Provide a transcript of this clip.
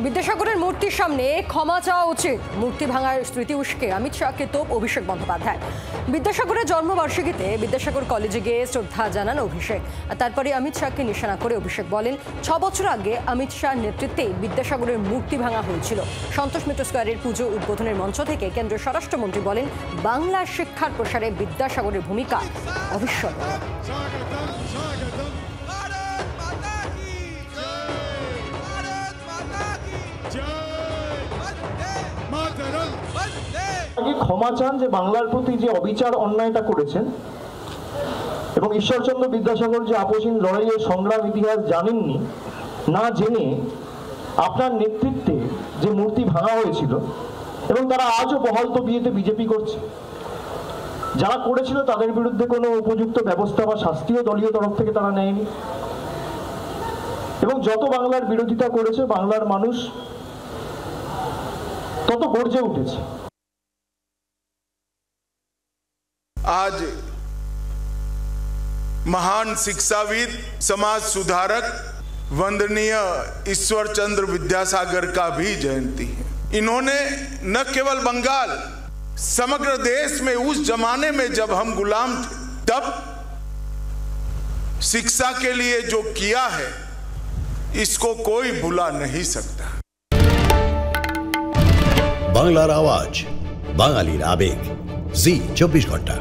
বিদ্যাসাগরের মূর্তির সামনে ক্ষমা চাওয়া উচিত, মূর্তি ভাঙার স্মৃতি উস্কে অমিত শাহকে তোপ অভিষেক বন্দ্যোপাধ্যায়। বিদ্যাসাগরের জন্মবার্ষিকীতে বিদ্যাসাগর কলেজে গিয়ে শ্রদ্ধা জানান অভিষেক। তারপরে অমিত শাহকে নিশানা করে অভিষেক বলেন, 6 বছর আগে অমিত শাহর নেতৃত্বে বিদ্যাসাগরের মূর্তি ভাঙা হয়েছিল। সন্তোষ মিত্র স্কয়ারের পুজো উদ্বোধনের মঞ্চ থেকে কেন্দ্রীয় স্বরাষ্ট্রমন্ত্রী বলেন, বাংলা শিক্ষার প্রসারে বিদ্যাসাগরের ভূমিকা অবিস্মরণীয়। ক্ষমা চান যে বাংলার প্রতি যে অবিচার অন্যায়টা করেছেন, এবং ঈশ্বরচন্দ্র বিদ্যাসাগর যে আপসহীন লড়াইয়ের সংগ্রাম ইতিহাস জানেননি, না জেনে আপনার নেতৃত্বে যে মূর্তি ভাঙা হয়েছিল এবং তারা আজও বহাল তবিয়েতে বিজেপি করছে। যারা করেছিল তাদের বিরুদ্ধে কোনো উপযুক্ত ব্যবস্থা বা শাস্তিও দলীয় তরফ থেকে তারা নেয়নি, এবং যত বাংলার বিরোধিতা করেছে বাংলার মানুষ তত গর্জে উঠেছে। आज महान शिक्षाविद, समाज सुधारक वंदनीय ईश्वर चंद्र विद्यासागर का भी जयंती है। इन्होंने न केवल बंगाल, समग्र देश में उस जमाने में जब हम गुलाम थे तब शिक्षा के लिए जो किया है इसको कोई भुला नहीं सकता। বাংলার আওয়াজ, বাঙালির আবেগ, জি 24 ঘন্টা।